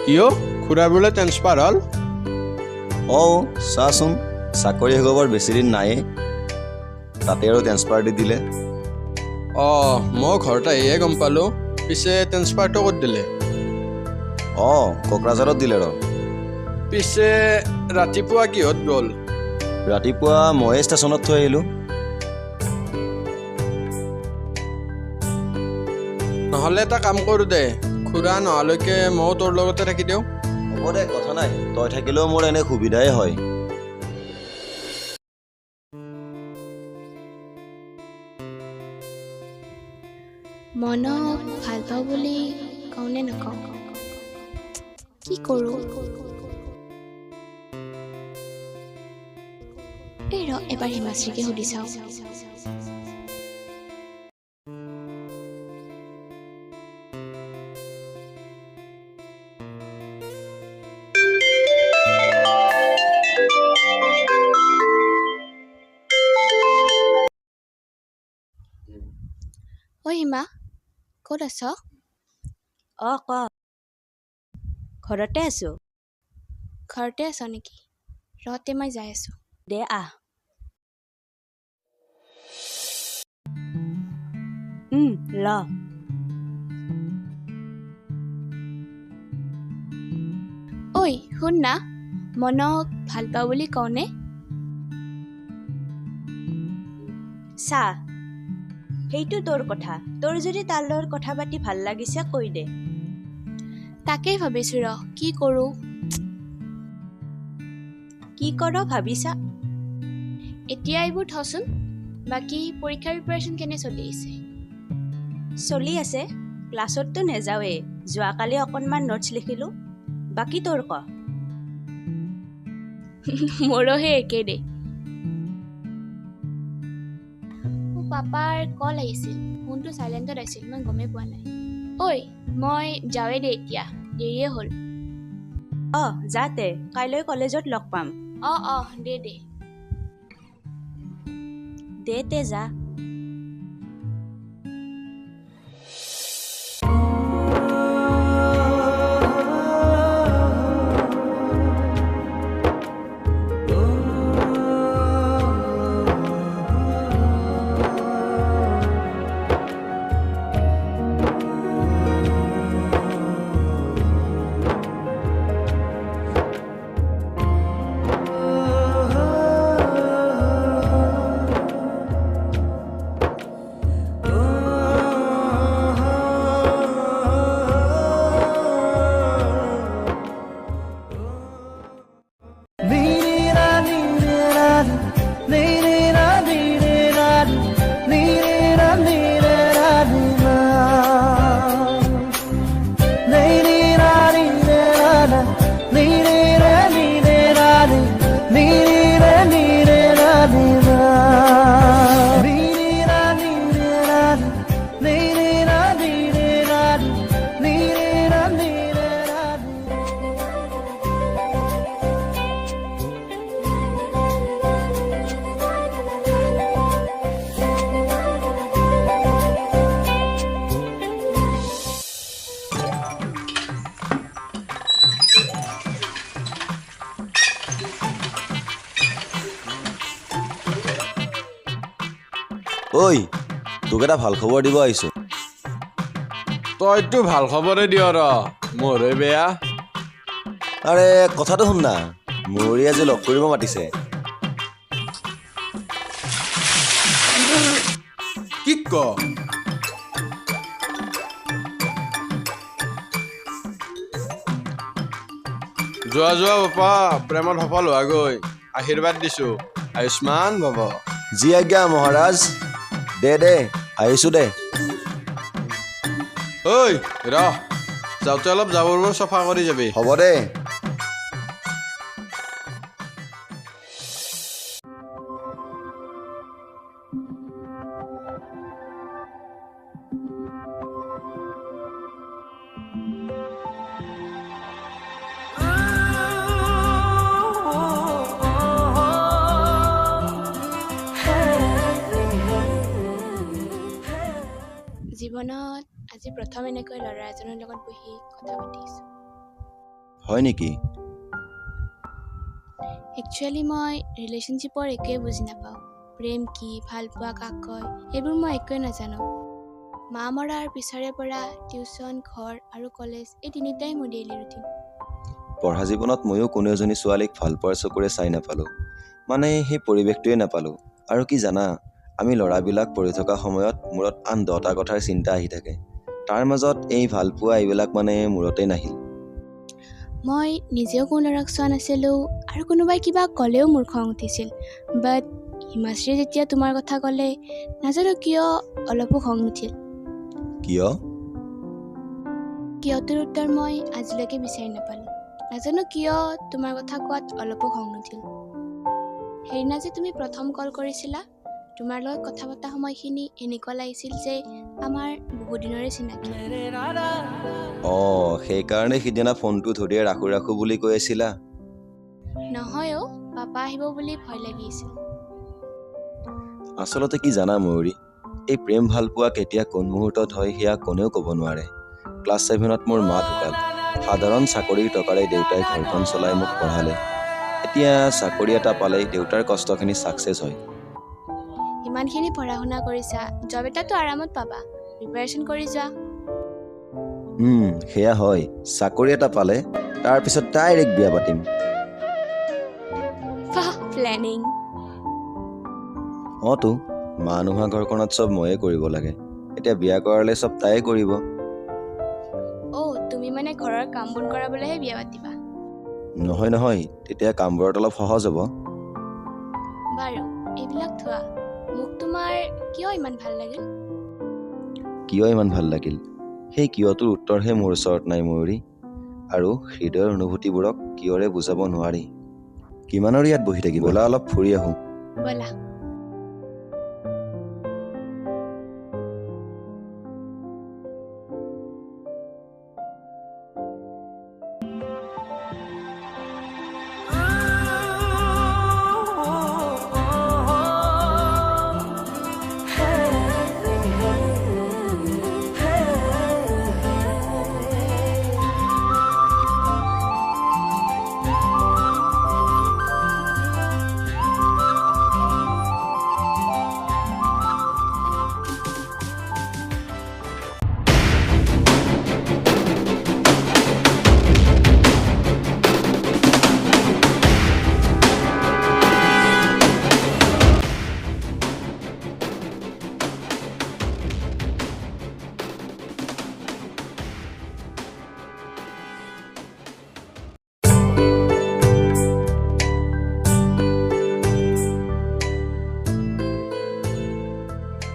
কিয় খুৰা বোলে ট্ৰেন্সফাৰ হ'ল চাচোন চাকৰি হ'ব বৰ বেছি দিন নাই তাতে আৰু ট্ৰেন্সফাৰ দি দিলে মই ঘৰত আহিয়ে গম পালোঁ পিছে ট্ৰেন্সফাৰটো ক'ত দিলে কোকৰাঝাৰত দিলে পিছে ৰাতিপুৱা কিহত গ'ল ৰাতিপুৱা ময়ে ষ্টেচনত থৈ আহিলোঁ নহ'লে এটা কাম কৰোঁ দে খুৰা নহালৈকে ময়ো তোৰ লগতে থাকি দিওঁ হ'ব দে কথা নাই তই থাকিলেও মোৰ এনে সুবিধাই হয় মনক ভাল পাওঁ বুলি কওঁনে নকওঁ কি কৰোঁ এবাৰ হিমাশ্ৰীকে সুধি চাওঁ ঐ হিমা ক'ত আছ ক ঘৰতে আছো ঘৰতে আছ নেকি ৰতে মই যাই আছো দে আহ ল ঐ শুন না মনক ভাল পাওঁ বুলি কওঁনে চা সেইটো তোৰ কথা তোৰ যদি তাৰ লগত কথা পাতি ভাল লাগিছে কৈ দে তাকেই ভাবিছো কি কৰোঁ কি কৰ ভাবিছা এতিয়া এইবোৰ থচোন বাকী পৰীক্ষাৰ প্ৰিপাৰেশ্যন কেনে চলি আছে চলি আছে ক্লাছততো নেযাওঁৱেই যোৱাকালি অকণমান নোটছ লিখিলোঁ বাকী তোৰ ক মোৰহে একেই দে পাপাৰ কল আহিছিল ফোনটো চাইলেণ্টত আছিল মই গমেই পোৱা নাই ঐ মই যাওঁৱে দে এতিয়া দেৰিয়ে হ'ল যাতে কাইলৈ কলেজত লগ পাম দে তে যা ঐ তোক এটা ভাল খবৰ দিব আহিছোঁ তইতো ভাল খবৰে দিয় মোৰে বেয়া আৰে কথাটো শুন না ময়ূৰী আজি লগ কৰিব মাতিছে কি ক যোৱা বাপা প্ৰেমত সফল হোৱাগৈ আশীৰ্বাদ দিছো আয়ুষ্মান বাবা জি আজ্ঞা মহাৰাজ দে আহিছোঁ দে। ঐ ৰহ, যাওঁতে অলপ জাবৰবোৰ চফা কৰি যাবি। হ'ব দে। জীৱনত আজি প্ৰথম এনেকৈ ল'ৰা এজনৰ লগত বহি কথা পাতিছোঁ। হয় নেকি? একচুৱেলি মই ৰিলেশ্যনশ্বিপৰ একোৱে বুজি নাপাওঁ। প্ৰেম কি, ভাল পোৱা কাক কয়, এইবোৰ মই একোৱে নাজানো। মা মৰাৰ পিছৰে পৰা টিউচন, ঘৰ আৰু কলেজ এই তিনিটাই মোৰ ডেইলি ৰুটিন। পঢ়া জীৱনত ময়ো কোনো এজনী ছোৱালীক ভাল পোৱাৰ চকুৰে চাই নাপালোঁ। মানে সেই পৰিৱেশটোৱে নাপালোঁ। আৰু কি জানা, আমি ল'ৰাবিলাক পঢ়ি থকা সময়ত মূৰত আন 10টা কথাৰ চিন্তা আহি থাকে। তাৰ মাজত এই ভাল পোৱা এইবিলাক মানে মূৰতেই নাহিল। মই নিজেও কোনো ল'ৰাক চোৱা নাছিলোঁ আৰু কোনোবাই কিবা ক'লেও মোৰ খং উঠিছিল। বাট হিমাশ্ৰীয়ে যেতিয়া তোমাৰ কথা ক'লে, নাজানো কিয় অলপো খং নুঠিল। কিয়? কিয়টোৰ উত্তৰ মই আজিলৈকে বিচাৰি নাপালোঁ। নাজানো কিয় তোমাৰ কথা কোৱাত অলপো খং নুঠিল। সেইদিনা যে তুমি প্ৰথম কল কৰিছিলা, তোমাৰ লগত কথা পতা সময়খিনি এনেকুৱা লাগিছিল যে আমাৰ বহুত দিনৰে চিনাকি। সেইকাৰণে সিদিনা ফোনটো ধৰিয়ে ৰাখোঁ বুলি কৈ আছিলা? নহয় অ', পাপা আহিব বুলি ভয় লাগিছিল। আচলতে কি জানা ময়ূৰী, এই প্ৰেম ভাল পোৱা কেতিয়া কোন মুহূৰ্তত হয় সেয়া কোনেও ক'ব নোৱাৰে। ক্লাছ 7ত মোৰ মা ঢুকাল। সাধাৰণ চাকৰিৰ টকাৰে দেউতাই ঘৰখন চলাই মোক পঢ়ালে। এতিয়া চাকৰি এটা পালেই দেউতাৰ কষ্টখিনি ছাকচেছ হয়। ইমানখিনি পঢ়া শুনা কৰিছা, জব এটাতো আৰামত পাবা। প্ৰিপাৰেশ্যন কৰি যোৱা। সেয়া হয়। চাকৰি এটা পালে তাৰপিছত ডাইৰেক্ট বিয়া পাতিম। প্লেনিং। তো মা নোহোৱা ঘৰখনত চব ময়ে কৰিব লাগে। এতিয়া বিয়া কৰালে চব তাইয়ে কৰিব। তুমি মানে ঘৰৰ কাম বন কৰাবলৈহে বিয়া পাতিবা? নহয়, তেতিয়া কামবোৰত অলপ সহজ হ'ব। বাৰু এইবিলাক থোৱা, মোক তোমাৰ কিয় ইমান ভাল লাগিল? কিয় ইমান ভাল লাগিল? সেই কিয়টোৰ উত্তৰহে মোৰ ওচৰত নাই ময়ূৰী। আৰু হৃদয়ৰ অনুভূতিবোৰক কিয়ৰে বুজাব নোৱাৰি। কিমানৰ ইয়াত বহি থাকিব, ব'লা অলপ ফুৰি আহোঁ। ব'লা।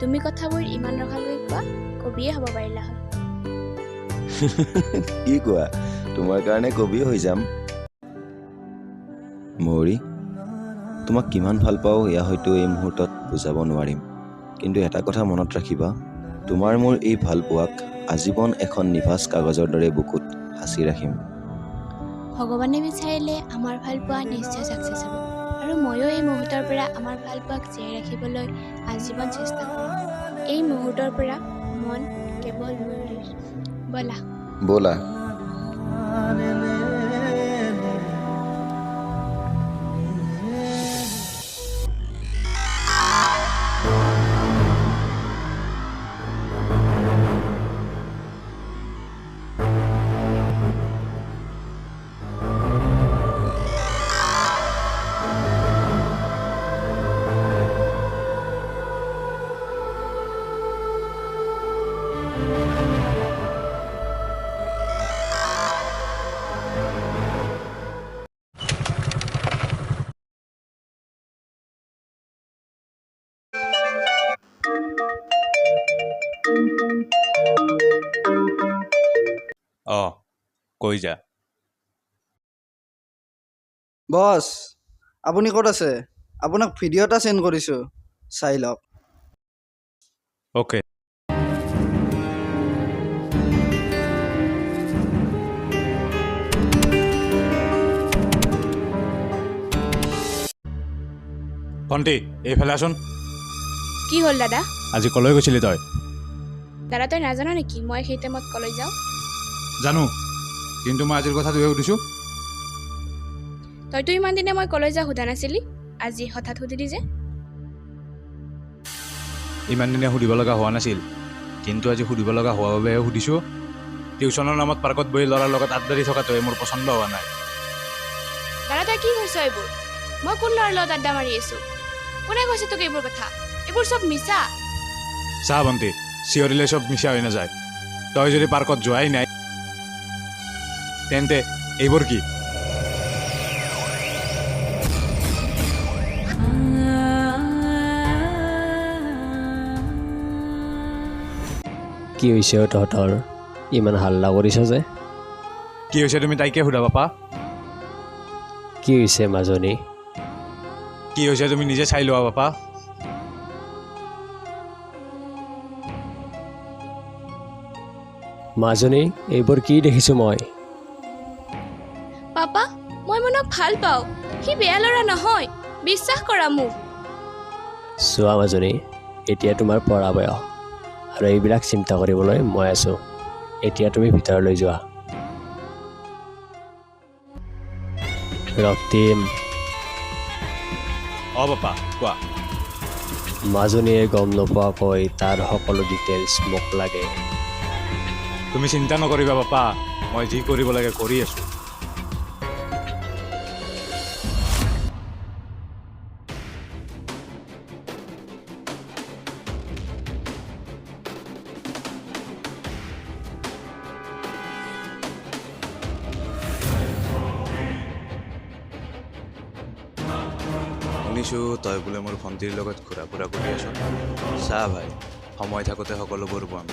তুমি কথাবোৰ ইমান ৰখালৈ কোৱা, কবিয়ে হ'ব পাৰিলা হয়। কি কোৱা? তোমাৰ কাৰণে কবিয়ে হৈ যাম। ময়ূৰী, তোমাক কিমান ভাল পাওঁ এয়া হয়তো এই মুহূৰ্তত বুজাব নোৱাৰিম। কিন্তু এটা কথা মনত ৰাখিবা, তোমাৰ মোৰ এই ভাল পোৱাক আজীৱন এখন নিভাঁজ কাগজৰ দৰে বুকুত সাঁচি ৰাখিম। ভগৱানে বিচাৰিলে আমাৰ ভাল পোৱা নিশ্চয় ছাকচেছ হ'ব। আৰু ময়ো এই মুহূৰ্তৰ পৰা আমাৰ ভাল পোৱাক জীয়াই ৰাখিবলৈ আজীৱন চেষ্টা কৰিম। এই মুহূৰ্তৰ পৰা মন কেৱল ময়ূৰীৰ। ব'লা। কৈ যা। বছ আপুনি ক'ত আছে? আপোনাক ভিডিঅ' এটা চেণ্ড কৰিছোঁ, চাই লওক। অ'কে। ভণ্টি এইফালে আছোন। কি হ'ল দাদা? আজি কলৈ গৈছিলি তই? দাদা তই নাজান নেকি মই সেই টাইমত কলৈ যাওঁ? জানো, কিন্তু মই আজিৰ কথাটোহে সুধিছোঁ। তইতো ইমান দিনে মই কলৈ যাওঁ সোধা নাছিলি, আজি হঠাৎ সুধিলি যে? ইমান দিনে সুধিব লগা হোৱা নাছিল, কিন্তু আজি সুধিব লগা হোৱা বাবেহে সুধিছোঁ। টিউচনৰ নামত পাৰ্কত বহি ল'ৰাৰ লগত আড্ডাৰি থকাটোৱে মোৰ পচন্দ হোৱা নাই। দাদা তই কি কৈছ এইবোৰ? মই কোন ল'ৰাৰ লগত আড্ডা মাৰি আছোঁ? কোনে কৈছে তোক এইবোৰ কথা? এইবোৰ চব মিছা। চা ভণ্টি, চিঞৰিলে চব মিছা হৈ নাযায়। তই যদি পাৰ্কত যোৱাই নাই তেন্তে এইবোৰ কি? কি হৈছে তহঁতৰ? ইমান হাল্লা কৰিছ যে? কি হৈছে তুমি তাইকে সোধা পাপা। কি হৈছে মাজনী? কি হৈছে তুমি নিজে চাই লোৱা পাপা। মাজনী এইবোৰ কি দেখিছোঁ মই? পাপা মই মনক ভাল পাওঁ, সি বেয়া ল'ৰা নহয়, বিশ্বাস কৰা মোক। চোৱা মাজনী, এতিয়া তোমাৰ পঢ়া বয়স আৰু এইবিলাক চিন্তা কৰিবলৈ মই আছোঁ। এতিয়া তুমি ভিতৰলৈ যোৱা। ৰক্তিম, পাপা কোৱা। মাজনীয়ে গম নোপোৱাকৈ তাৰ সকলো ডিটেইলছ মোক লাগে। তুমি চিন্তা নকৰিবা পাপা, মই যি কৰিব লাগে কৰি আছোঁ। শুনিছোঁ তই বোলে মোৰ ভণ্টিৰ লগত ঘূৰা ফুৰা কৰি আছ। চা ভাই, সময় থাকোঁতে সকলোবোৰ পাম,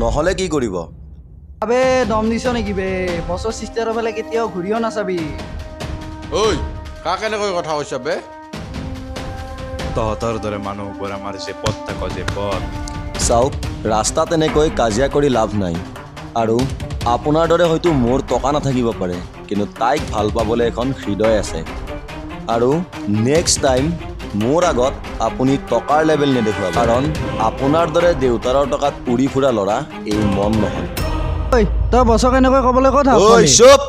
নহ'লে কি কৰিব? আবে দম দিছ নেকি বে? বছৰ চিষ্টাৰৰ ফালে কেতিয়াও ঘূৰিও নাচাবি। ঐ কাক এনেকৈ কথা কৈছা বে? তহঁতৰ দৰে মানুহবোৰ আমাৰ যে পথ থাক যে পথ। চাওক, ৰাস্তাত এনেকৈ কাজিয়া কৰি লাভ নাই। আৰু আপোনাৰ দৰে হয়তো মোৰ টকা নাথাকিব পাৰে, কিন্তু তাইক ভাল পাবলৈ এখন হৃদয় আছে। আৰু নেক্সট টাইম মোৰ আগত আপুনি টকাৰ লেভেল নেদেখুৱাব, কাৰণ আপোনাৰ দৰে দেউতাৰৰ টকাত উৰি ফুৰা ল'ৰা এই মন নহয়। ঐ তই বছক এনেকৈ ক'বলৈ কথা ঐ চুপ!